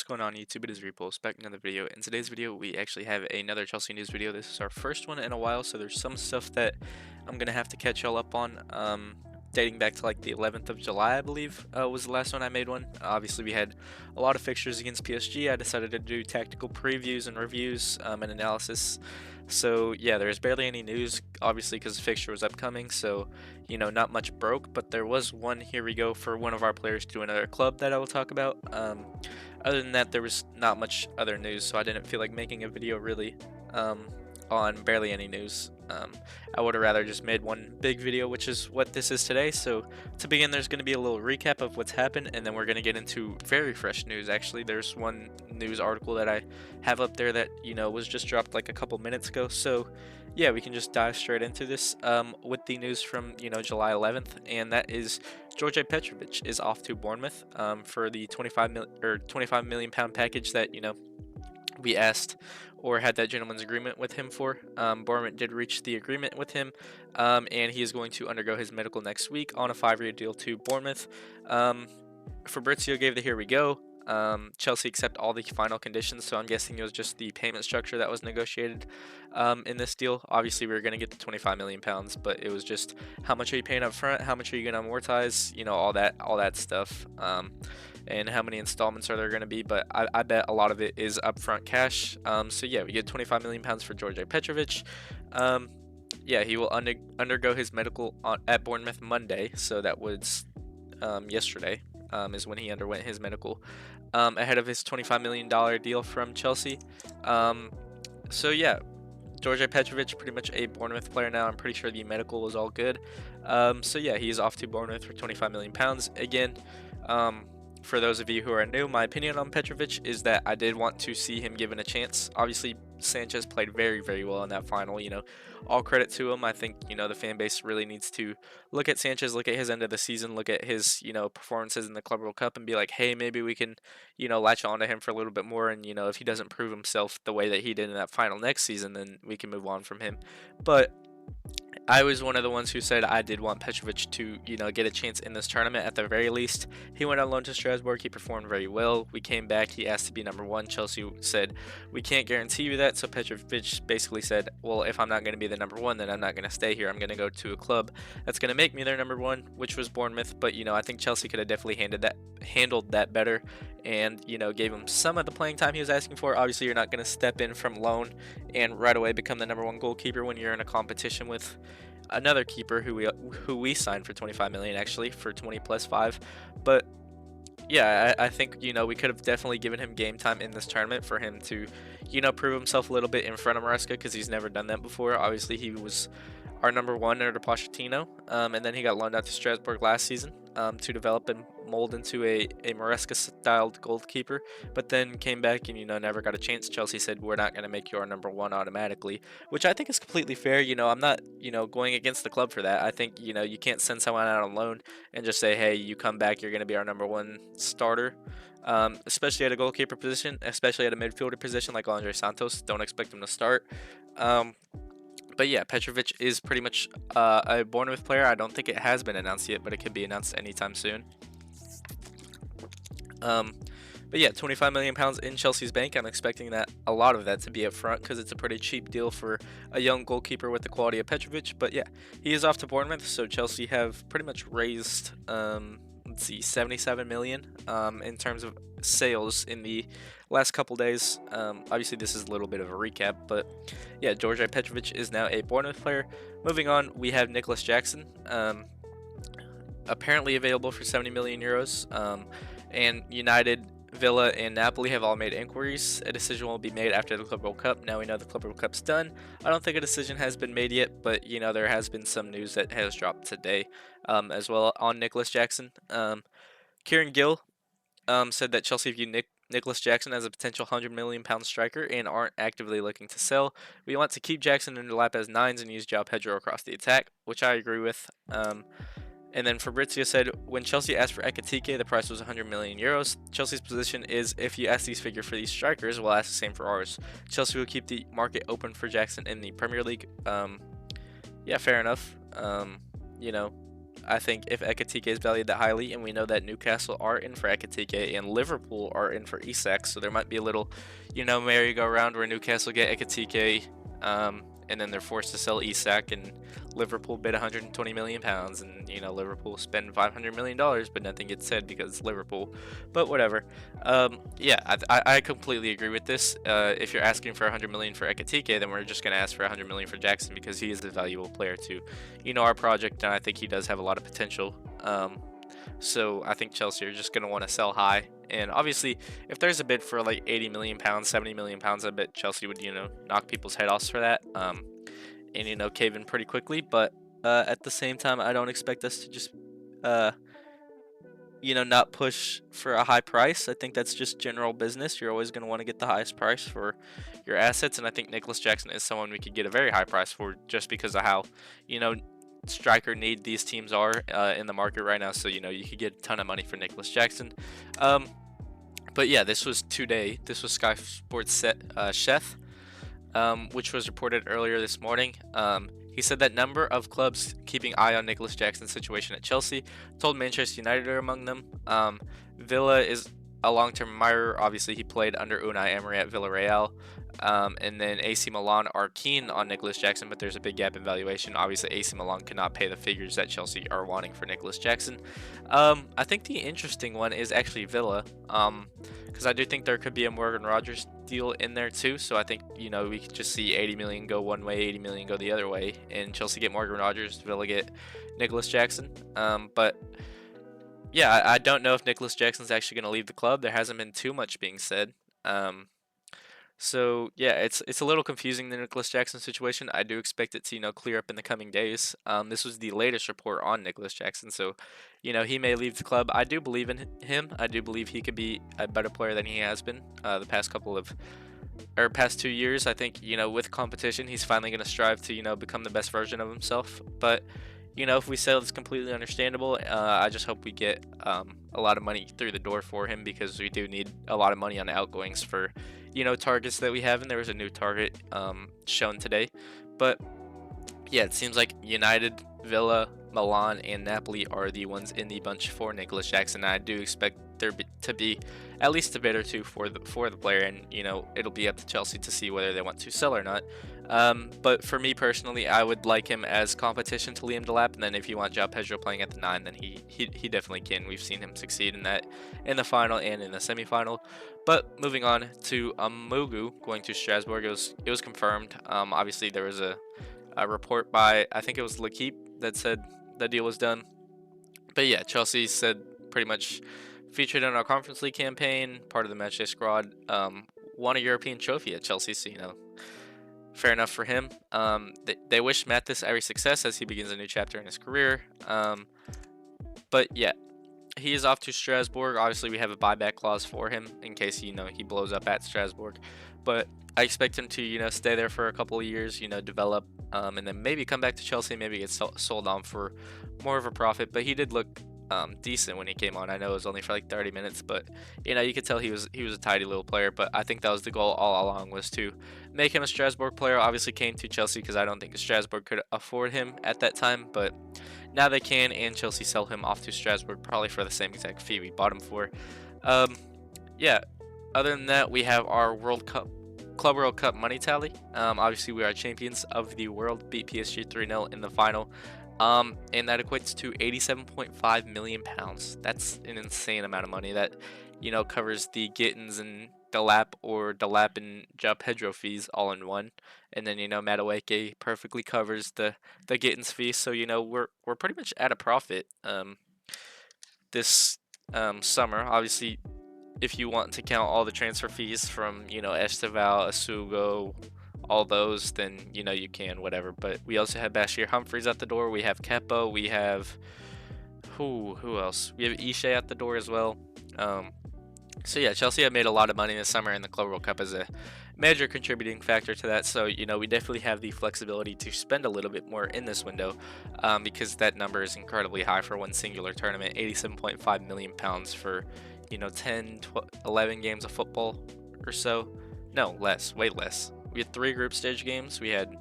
going on YouTube? It is Repulse back in another video. In today's video, we actually have another Chelsea news video. This is our first one in a while, so there's some stuff that I'm gonna have to catch y'all up on. Dating back to like the 11th of July, I believe, was the last one I made one. Obviously, we had a lot of fixtures against PSG. I decided to do tactical previews and reviews and analysis. So yeah, there's barely any news, obviously, because the fixture was upcoming. So not much broke, but there was one. Here we go for one of our players to another club that I will talk about. Other than that, there was not much other news, so I didn't feel like making a video really on barely any news. I would have rather just made one big video, which is what this is today. So to begin, there's going to be a little recap of what's happened, and then we're going to get into very fresh news. Actually, there's one news article that I have up there that was just dropped like a couple minutes ago. So yeah, we can just dive straight into this with the news from July 11th, and that is George Petrovic is off to Bournemouth for the 25 million pound package that we asked or had that gentleman's agreement with him for. Bournemouth did reach the agreement with him, and he is going to undergo his medical next week on a 5-year deal to Bournemouth. Fabrizio gave the here we go. Chelsea accept all the final conditions, so I'm guessing it was just the payment structure that was negotiated in this deal. Obviously, we were going to get the 25 million pounds, but it was just how much are you paying up front, how much are you going to amortize, all that stuff, and how many installments are there going to be. But I bet a lot of it is upfront cash. So yeah, we get 25 million pounds for George Petrovic. Yeah, he will undergo his medical at Bournemouth Monday, so that was yesterday. Is when he underwent his medical ahead of his $25 million deal from Chelsea. So yeah, George Petrovic, pretty much a Bournemouth player now. I'm pretty sure the medical was all good. So yeah, he's off to Bournemouth for 25 million pounds again. For those of you who are new, my opinion on Petrovic is that I did want to see him given a chance. Obviously, Sanchez played very, very well in that final. All credit to him. I think the fan base really needs to look at Sanchez, look at his end of the season, look at his performances in the Club World Cup, and be like, hey, maybe we can latch on to him for a little bit more. And if he doesn't prove himself the way that he did in that final next season, then we can move on from him. But I was one of the ones who said I did want Petrovic to, get a chance in this tournament at the very least. He went on loan to Strasbourg. He performed very well. We came back. He asked to be number one. Chelsea said, we can't guarantee you that. So Petrovic basically said, well, if I'm not going to be the number one, then I'm not going to stay here. I'm going to go to a club that's going to make me their number one, which was Bournemouth. But, I think Chelsea could have definitely handled that better and, gave him some of the playing time he was asking for. Obviously, you're not going to step in from loan and right away become the number one goalkeeper when you're in a competition with another keeper who we signed for 25 million, actually, for 20 plus 5. But yeah, I think we could have definitely given him game time in this tournament for him to prove himself a little bit in front of Maresca, because he's never done that before. Obviously, he was our number one under Pochettino, and then he got loaned out to Strasbourg last season to develop and mold into a Maresca-styled goalkeeper, but then came back and never got a chance. Chelsea said, we're not going to make you our number one automatically, which I think is completely fair. I'm not going against the club for that. I think you can't send someone out on loan and just say, hey, you come back, you're going to be our number one starter. Especially at a goalkeeper position, especially at a midfielder position like Andre Santos. Don't expect him to start. But yeah, Petrovic is pretty much a Bournemouth player. I don't think it has been announced yet, but it could be announced anytime soon. But yeah, 25 million pounds in Chelsea's bank. I'm expecting a lot of that to be up front, because it's a pretty cheap deal for a young goalkeeper with the quality of Petrovic. But yeah, he is off to Bournemouth, so Chelsea have pretty much raised 77 million in terms of sales in the last couple days. Obviously, this is a little bit of a recap, but yeah, George Petrovic is now a Bournemouth player. Moving on, we have Nicholas Jackson, apparently available for 70 million euros, and United, Villa, and Napoli have all made inquiries. A decision will be made after the Club World Cup. Now we know the Club World Cup's done. I don't think a decision has been made yet, but there has been some news that has dropped today as well on Nicholas Jackson. Kieran Gill said that Chelsea view Nicholas Jackson as a potential 100 million pound striker and aren't actively looking to sell. We want to keep Jackson in the lap as nines and use João Pedro across the attack, which I agree with. And then Fabrizio said, when Chelsea asked for Ekitike, the price was 100 million euros. Chelsea's position is, if you ask these figures for these strikers, we'll ask the same for ours. Chelsea will keep the market open for Jackson in the Premier League. Yeah, fair enough. I think if Ekitike is valued that highly, and we know that Newcastle are in for Ekitike and Liverpool are in for Isak, so there might be a little, merry-go-round where Newcastle get Ekitike, and then they're forced to sell Isak, and Liverpool bid 120 million pounds, and Liverpool spend 500 million dollars, but nothing gets said because it's Liverpool. But whatever. Yeah, I completely agree with this. If you're asking for 100 million for Ekitike, then we're just gonna ask for 100 million for Jackson because he is a valuable player to, our project, and I think he does have a lot of potential. So I think Chelsea are just gonna want to sell high, and obviously, if there's a bid for like 80 million pounds, 70 million pounds, I bet Chelsea would, knock people's head offs for that. And cave in pretty quickly. But at the same time, I don't expect us to just uh, not push for a high price. I think that's just general business. You're always going to want to get the highest price for your assets, and I think Nicholas Jackson is someone we could get a very high price for just because of how striker need these teams are in the market right now. So you could get a ton of money for Nicholas Jackson. But yeah, this was today. This was Sky Sports Chef, which was reported earlier this morning. He said that number of clubs keeping eye on Nicholas Jackson's situation at Chelsea, told Manchester United are among them. Villa is a long-term admirer. Obviously, he played under Unai Emery at Villarreal. And then AC Milan are keen on Nicholas Jackson, but there's a big gap in valuation. Obviously, AC Milan cannot pay the figures that Chelsea are wanting for Nicholas Jackson. I think the interesting one is actually Villa, because I do think there could be a Morgan Rogers deal in there too. So I think we could just see 80 million go one way, 80 million go the other way, and Chelsea get Morgan Rogers, Villa get Nicholas Jackson. But yeah, I don't know if Nicholas Jackson's actually going to leave the club. There hasn't been too much being said. So yeah, it's a little confusing, the Nicholas Jackson situation. I do expect it to clear up in the coming days. This was the latest report on Nicholas Jackson, so he may leave the club. I do believe in him. I do believe he could be a better player than he has been the past 2 years. I think with competition, he's finally going to strive to become the best version of himself. But if we sell, it's completely understandable. I just hope we get a lot of money through the door for him because we do need a lot of money on the outgoings for targets that we have, and there was a new target shown today. But yeah, it seems like United, Villa, Milan, and Napoli are the ones in the bunch for Nicholas Jackson. I do expect there to be at least a bid or two for the player, and it'll be up to Chelsea to see whether they want to sell or not. But for me personally, I would like him as competition to Liam Delap, and then if you want João Pedro playing at the 9, then he definitely can. We've seen him succeed in that in the final and in the semifinal. But moving on to Mugu going to Strasbourg, it was confirmed. Obviously there was a report by, I think it was L'Equipe, that said the deal was done. But yeah, Chelsea said pretty much featured in our Conference League campaign, part of the matchday squad, won a European trophy at Chelsea, so fair enough for him. They wish Mathis every success as he begins a new chapter in his career. But yeah, he is off to Strasbourg. Obviously, we have a buyback clause for him in case he blows up at Strasbourg. But I expect him to stay there for a couple of years, develop, and then maybe come back to Chelsea, maybe get sold on for more of a profit. But he did look decent when he came on. I know it was only for like 30 minutes, but you could tell he was a tidy little player. But I think that was the goal all along, was to make him a Strasbourg player. Obviously came to Chelsea because I don't think Strasbourg could afford him at that time, but now they can, and Chelsea sell him off to Strasbourg probably for the same exact fee we bought him for. Yeah, other than that, we have our Club World Cup money tally. Obviously we are champions of the world, beat PSG 3-0 in the final. And that equates to 87.5 million pounds. That's an insane amount of money. That covers the Gittins and Delap and João Pedro fees all in one, and then Madueke perfectly covers the Gittins fee. So we're pretty much at a profit this summer. Obviously, if you want to count all the transfer fees from Esteval, Asugo, all those, then you can, whatever. But we also have Bashir Humphreys at the door. We have Kepa. We have who else? We have Ishe at the door as well. So yeah, Chelsea have made a lot of money this summer, and the Club World Cup is a major contributing factor to that. So we definitely have the flexibility to spend a little bit more in this window, because that number is incredibly high for one singular tournament. 87.5 million pounds for 10, 11 games of football or so. No, less, way less. We had 3 group stage games. We had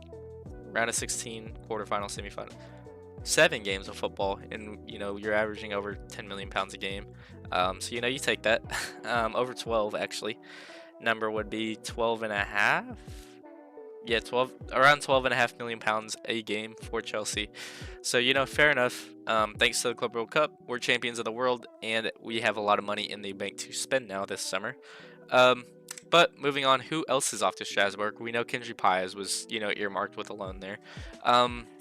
round of 16, quarterfinal, semifinal. 7 games of football, and you're averaging over 10 million pounds a game. So you take that. Over 12 actually. Number would be 12 and a half. Yeah, 12, around 12.5 million pounds a game for Chelsea. So fair enough. Thanks to the Club World Cup, we're champions of the world, and we have a lot of money in the bank to spend now this summer. Um, but moving on, who else is off to Strasbourg? We know Kendry Paez was, earmarked with a loan there,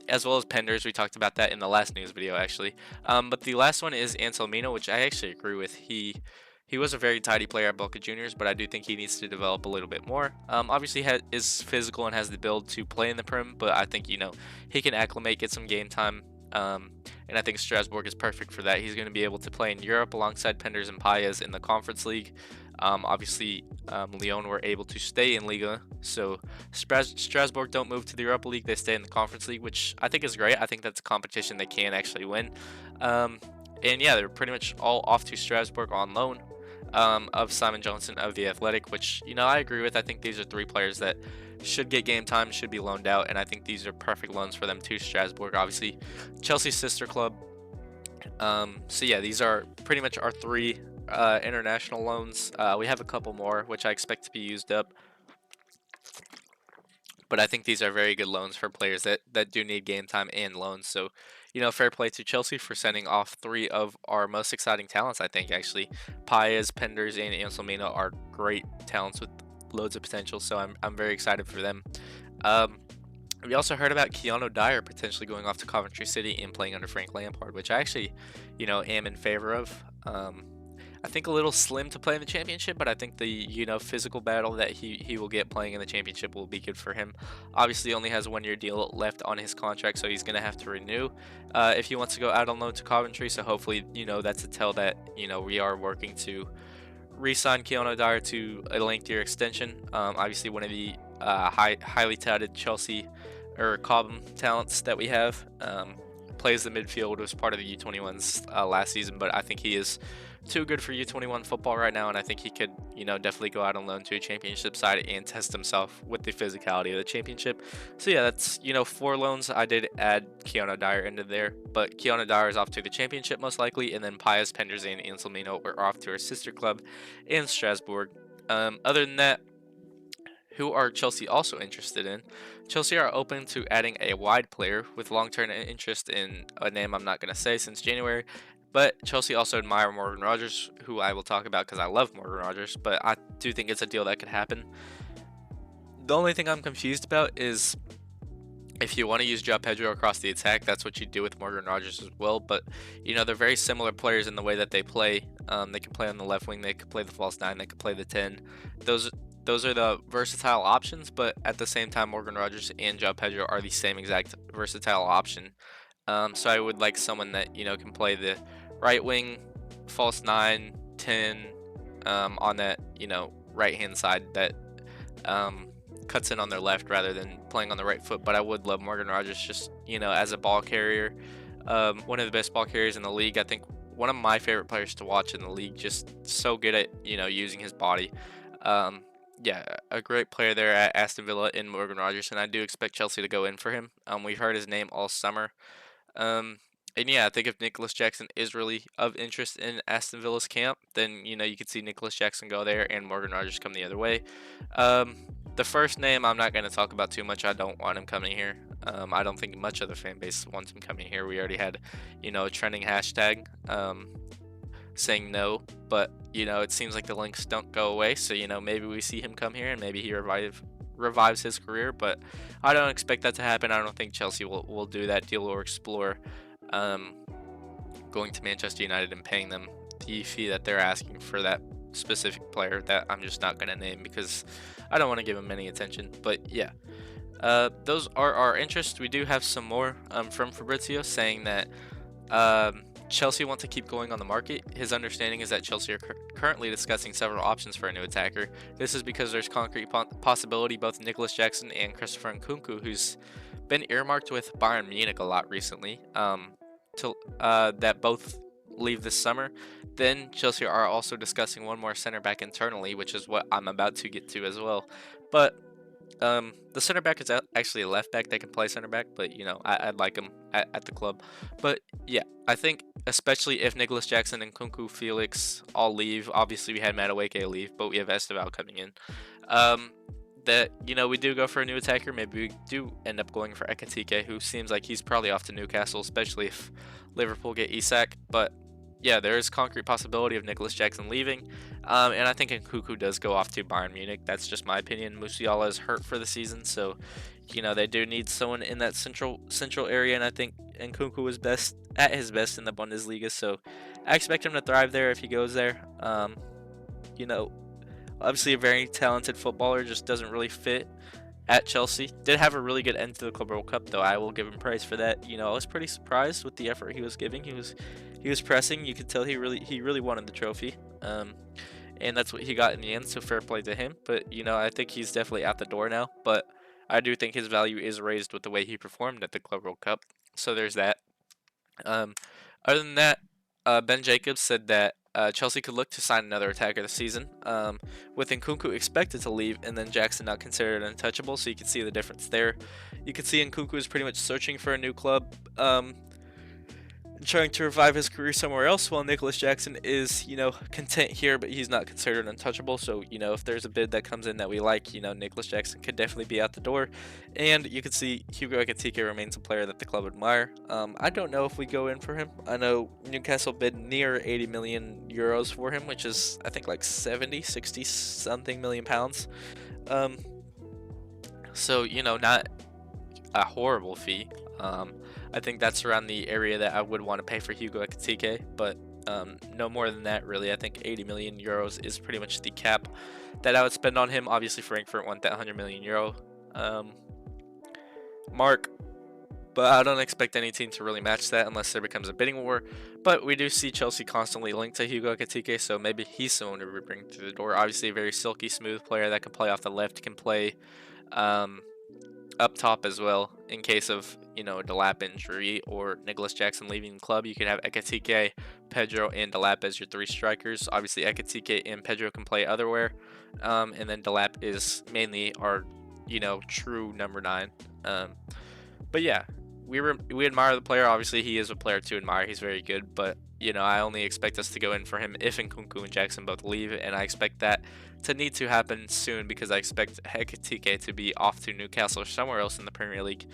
as well as Penders. We talked about that in the last news video, actually. But the last one is Anselmino, which I actually agree with. He was a very tidy player at Boca Juniors, but I do think he needs to develop a little bit more. Obviously, is physical and has the build to play in the Prim, but I think he can acclimate, get some game time. And I think Strasbourg is perfect for that. He's going to be able to play in Europe alongside Penders and Paez in the Conference League. Obviously, Lyon were able to stay in Liga, so Strasbourg don't move to the Europa League. They stay in the Conference League, which I think is great. I think that's a competition they can actually win. And yeah, they're pretty much all off to Strasbourg on loan. Of Simon Johnson of the Athletic, which I agree with. I think these are 3 players that should get game time, should be loaned out, and I think these are perfect loans for them to Strasbourg. Obviously, Chelsea's sister club. So yeah, these are pretty much our 3 international loans. We have a couple more, which I expect to be used up. But I think these are very good loans for players that do need game time and loans. So, fair play to Chelsea for sending off 3 of our most exciting talents, I think, actually. Paez, Penders, and Anselmino are great talents with loads of potential, so I'm very excited for them. We also heard about Keanu Dyer potentially going off to Coventry City and playing under Frank Lampard, which I actually, am in favor of. I think a little slim to play in the championship, but I think the physical battle that he will get playing in the championship will be good for him. Obviously, only has a 1-year deal left on his contract, so he's going to have to renew if he wants to go out on loan to Coventry. So hopefully, that's a tell that we are working to re-sign Keanu Dyer to a lengthier extension. Obviously, one of the highly touted Chelsea or Cobham talents that we have. Plays the midfield, was part of the U21s last season, but I think he is too good for U21 football right now, and I think he could, definitely go out on loan to a championship side and test himself with the physicality of the championship. So yeah, that's 4 loans. I did add Keanu Dyer into there, but Keanu Dyer is off to the championship most likely, and then Paez, Penders, and Anselmino are off to our sister club in Strasbourg. Other than that, who are Chelsea also interested in? Chelsea are open to adding a wide player with long-term interest in a name I'm not going to say since January, but Chelsea also admire Morgan Rogers, who I will talk about because I love Morgan Rogers, but I do think it's a deal that could happen. The only thing I'm confused about is if you want to use João Pedro across the attack, that's what you do with Morgan Rogers as well. But they're very similar players in the way that they play. They can play on the left wing, they can play the false 9, they can play the 10. Those are the versatile options, but at the same time, Morgan Rogers and João Pedro are the same exact versatile option. So I would like someone that can play the right wing, false 9, 10, on that right hand side that cuts in on their left rather than playing on the right foot. But I would love Morgan Rogers just as a ball carrier, one of the best ball carriers in the league. I think one of my favorite players to watch in the league. Just so good at using his body. Yeah, a great player there at Aston Villa in Morgan Rogers, and I do expect Chelsea to go in for him. We've heard his name all summer. And yeah, I think if Nicholas Jackson is really of interest in Aston Villa's camp, then you could see Nicholas Jackson go there and Morgan Rogers come the other way. The first name I'm not going to talk about too much. I don't want him coming here. I don't think much of the fan base wants him coming here. We already had a trending hashtag saying no, but it seems like the links don't go away. So maybe we see him come here and maybe he revives his career, but I don't expect that to happen. I don't think Chelsea will do that deal or explore going to Manchester United and paying them the fee that they're asking for that specific player that I'm just not going to name because I don't want to give him any attention. But yeah, those are our interests. We do have some more from Fabrizio saying that Chelsea want to keep going on the market. His understanding is that Chelsea are currently discussing several options for a new attacker. This is because there's concrete possibility both Nicholas Jackson and Christopher Nkunku, who's been earmarked with Bayern Munich a lot recently, that both leave this summer. Then Chelsea are also discussing one more center back internally, which is what I'm about to get to as well. But The center back is actually a left back that can play center back, but I'd like him at the club. But yeah, I think especially if Nicholas Jackson and Kunku Felix all leave. Obviously, we had Madueke leave, but we have Esteval coming in. Um, that we do go for a new attacker. Maybe we do end up going for Ekatike, who seems like he's probably off to Newcastle, especially if Liverpool get Isak. But yeah, there is concrete possibility of Nicholas Jackson leaving. And I think Nkunku does go off to Bayern Munich. That's just my opinion. Musiala is hurt for the season, so they do need someone in that central area, and I think Nkunku is best at his best in the Bundesliga. So I expect him to thrive there if he goes there. You know, Obviously a very talented footballer, just doesn't really fit at Chelsea. Did have a really good end to the Club World Cup though. I will give him praise for that. I was pretty surprised with the effort he was giving. He was pressing. You could tell he really wanted the trophy. And that's what he got in the end. So fair play to him. But I think he's definitely out the door now. But I do think his value is raised with the way he performed at the Club World Cup. So there's that. Um, Other than that, Ben Jacobs said that Chelsea could look to sign another attacker this season, with Nkunku expected to leave and then Jackson not considered untouchable, so you can see the difference there. You can see Nkunku is pretty much searching for a new club, trying to revive his career somewhere else, while Nicholas Jackson is, content here, but he's not considered untouchable. So, if there's a bid that comes in that we like, Nicholas Jackson could definitely be out the door. And you can see Hugo Ekitike remains a player that the club admire. I don't know if we go in for him. I know Newcastle bid near 80 million euros for him, which is, I think, like 60 something million pounds. So, not a horrible fee. I think that's around the area that I would want to pay for Hugo Ekitike, but no more than that, really. I think 80 million euros is pretty much the cap that I would spend on him. Obviously, Frankfurt want that 100 million euro mark, but I don't expect any team to really match that unless there becomes a bidding war. But we do see Chelsea constantly linked to Hugo Ekitike, so maybe he's someone to bring through the door. Obviously, a very silky smooth player that can play off the left, can play up top as well in case of Delap injury or Nicholas Jackson leaving the club. You could have Ekatike, Pedro, and Delap as your three strikers. Obviously, Ekatike and Pedro can play otherwhere, and then Delap is mainly our true number 9. But yeah, we admire the player. Obviously, he is a player to admire. He's very good, but I only expect us to go in for him if Nkunku and Jackson both leave, and I expect that to need to happen soon because I expect Ekitike to be off to Newcastle or somewhere else in the Premier League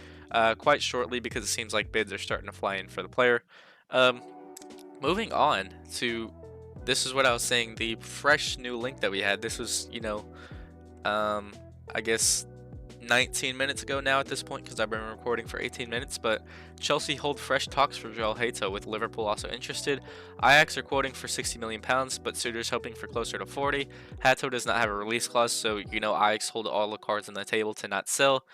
quite shortly, because it seems like bids are starting to fly in for the player. Moving on to, this is what I was saying, the fresh new link that we had. This was I guess 19 minutes ago now at this point, because I've been recording for 18 minutes, but Chelsea hold fresh talks for Joel Hato, with Liverpool also interested. Ajax are quoting for 60 million pounds, but suitors hoping for closer to 40. Hato does not have a release clause, so Ajax hold all the cards on the table to not sell.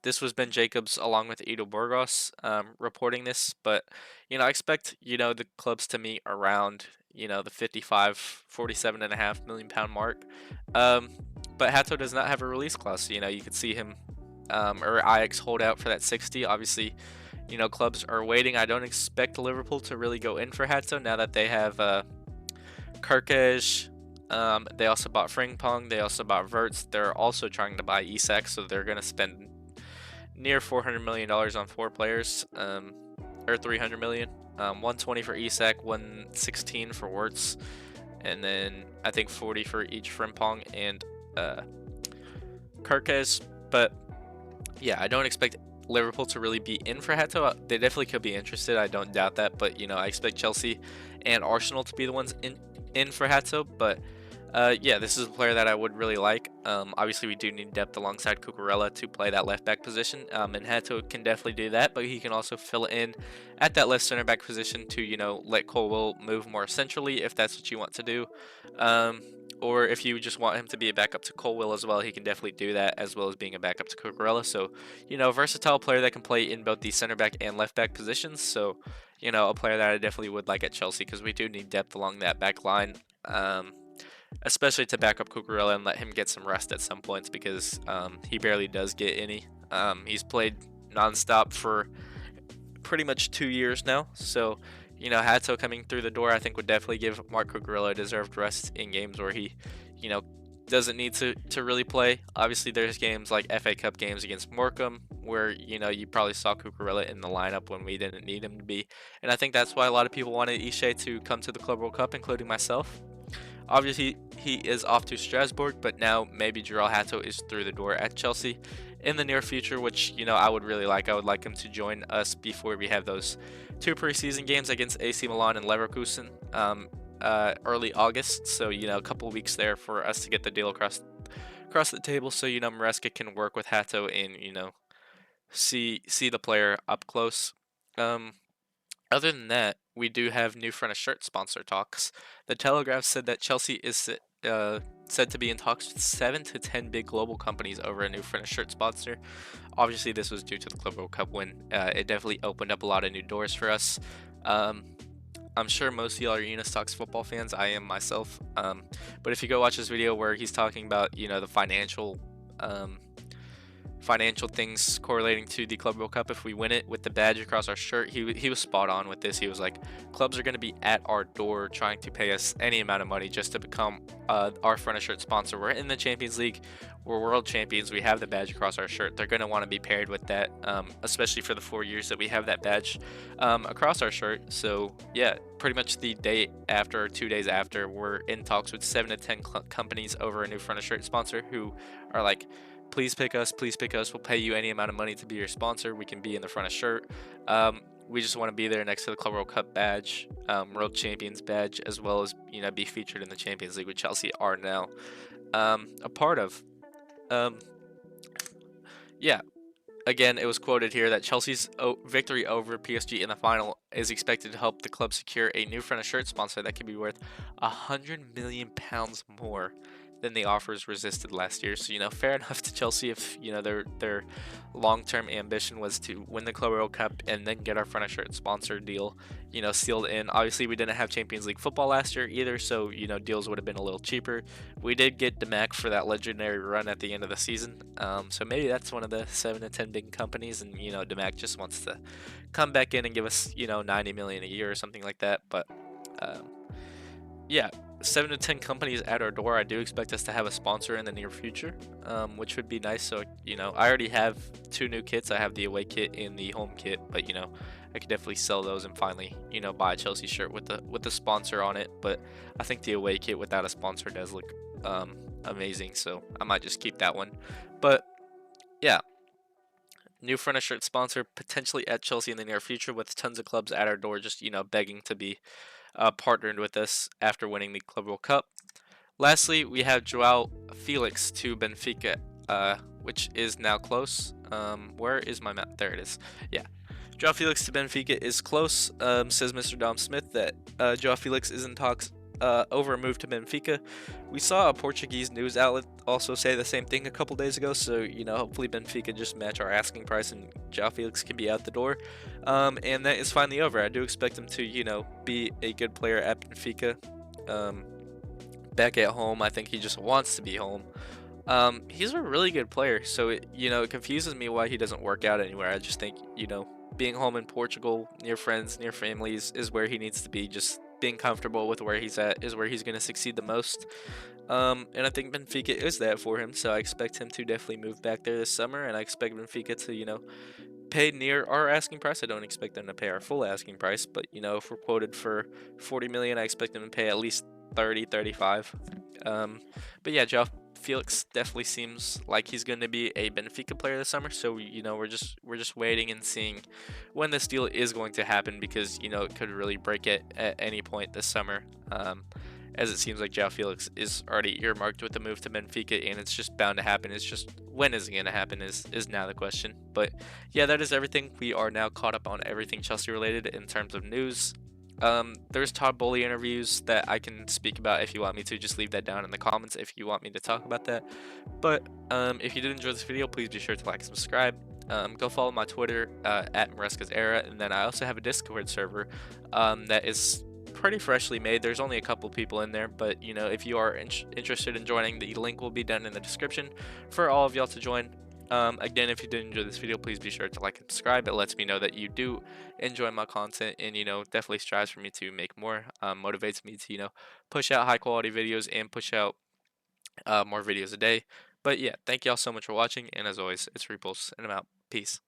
This was Ben Jacobs along with Edo Burgos reporting this, but I expect the clubs to meet around the 55, 47.5 million pound mark. But Hato does not have a release clause, so you could see him or Ajax hold out for that 60. Obviously, clubs are waiting. I don't expect Liverpool to really go in for Hato now that they have Kirkej. They also bought Frimpong. They also bought Verts. They're also trying to buy Isak, so they're going to spend near $400 million on 4 players, or 300 million. 120 for Isak, 116 for Wirtz, and then I think 40 for each Frimpong and Kirkez. But yeah, I don't expect Liverpool to really be in for Hato. They definitely could be interested. I don't doubt that, but I expect Chelsea and Arsenal to be the ones in for Hato. But yeah, this is a player that I would really like. Obviously, we do need depth alongside Cucurella to play that left back position, and Hato can definitely do that, but he can also fill in at that left center back position to let Colwill move more centrally if that's what you want to do. Or if you just want him to be a backup to Colwill as well, he can definitely do that, as well as being a backup to Cucurella. So, versatile player that can play in both the center back and left back positions. So, a player that I definitely would like at Chelsea, because we do need depth along that back line, especially to back up Cucurella and let him get some rest at some points, because he barely does get any. He's played nonstop for pretty much 2 years now. So, Hato coming through the door, I think, would definitely give Marc Cucurella a deserved rest in games where he, doesn't need to really play. Obviously, there's games like FA Cup games against Morecambe where you probably saw Cucurella in the lineup when we didn't need him to be, and I think that's why a lot of people wanted Ishe to come to the Club World Cup, including myself. Obviously, he is off to Strasbourg, but now maybe Jarrell Hato is through the door at Chelsea in the near future, which I would really like. I would like him to join us before we have those two preseason games against AC Milan and Leverkusen early August. So a couple weeks there for us to get the deal across the table. So Maresca can work with Hato and see the player up close. Um, Other than that, we do have new front of shirt sponsor talks. The Telegraph said that Chelsea is said to be in talks with 7 to 10 big global companies over a new front of shirt sponsor. Obviously, this was due to the Club World Cup win. It definitely opened up a lot of new doors for us. Um, I'm sure most of y'all are Unistox football fans. I am myself. But if you go watch this video where he's talking about the um, financial things correlating to the Club World Cup if we win it with the badge across our shirt. He was spot on with this. He was like, clubs are going to be at our door trying to pay us any amount of money just to become our front of shirt sponsor. We're in the Champions League. We're world champions. We have the badge across our shirt. They're going to want to be paired with that, especially for the 4 years that we have that badge across our shirt. So yeah, pretty much the day after or 2 days after, we're in talks with 7 to 10 companies over a new front of shirt sponsor who are like, please pick us, please pick us. We'll pay you any amount of money to be your sponsor. We can be in the front of shirt. We just want to be there next to the Club World Cup badge, World Champions badge, as well as be featured in the Champions League, which Chelsea are now a part of. Um, yeah, again, it was quoted here that Chelsea's victory over PSG in the final is expected to help the club secure a new front of shirt sponsor that could be worth £100 million more than the offers resisted last year. So fair enough to Chelsea if their long-term ambition was to win the Club World Cup and then get our front of shirt sponsor deal sealed in. Obviously, we didn't have Champions League football last year either, so deals would have been a little cheaper. We did get Demac for that legendary run at the end of the season, so maybe that's one of the 7 to 10 big companies, and Demac just wants to come back in and give us 90 million a year or something like that. But um, yeah, 7 to 10 companies at our door. I do expect us to have a sponsor in the near future, which would be nice. So I already have 2 new kits. I have the away kit and the home kit, but I could definitely sell those and finally buy a Chelsea shirt with the sponsor on it. But I think the away kit without a sponsor does look amazing, so I might just keep that one. But yeah, new front of shirt sponsor potentially at Chelsea in the near future with tons of clubs at our door, just begging to be partnered with us after winning the Club World Cup. Lastly, we have Joao Felix to Benfica, which is now close. Where is my map? There it is. Yeah. Joao Felix to Benfica is close, says Mr. Dom Smith, that Joao Felix is in talks over a move to Benfica. We saw a Portuguese news outlet also say the same thing a couple days ago, so hopefully Benfica just match our asking price and Joao Felix can be out the door. And that is finally over. I do expect him to be a good player at Benfica. Back at home, I think he just wants to be home. He's a really good player, so it confuses me why he doesn't work out anywhere. I just think being home in Portugal, near friends, near families, is where he needs to be. Just being comfortable with where he's at is where he's going to succeed the most. And I think Benfica is that for him, so I expect him to definitely move back there this summer, and I expect Benfica to, pay near our asking price. I don't expect them to pay our full asking price, but, if we're quoted for 40 million, I expect them to pay at least 30, 35. But yeah, Joao Felix definitely seems like he's going to be a Benfica player this summer. So we're just waiting and seeing when this deal is going to happen, because it could really break it at any point this summer. As it seems like Joao Felix is already earmarked with the move to Benfica, and it's just bound to happen. It's just when is it going to happen is now the question. But yeah, that is everything. We are now caught up on everything Chelsea related in terms of news. There's Todd Bowley interviews that I can speak about. If you want me to, just leave that down in the comments if you want me to talk about that. But if you did enjoy this video, please be sure to like and subscribe. Go follow my Twitter at Maresca's Era, and then I also have a Discord server that is pretty freshly made. There's only a couple people in there, but if you are interested in joining, the link will be down in the description for all of y'all to join. Again, if you did enjoy this video, please be sure to like and subscribe. It lets me know that you do enjoy my content, and definitely strives for me to make more. Motivates me to push out high quality videos and push out more videos a day. But yeah, thank y'all so much for watching, and as always, it's Repulse, and I'm out. Peace.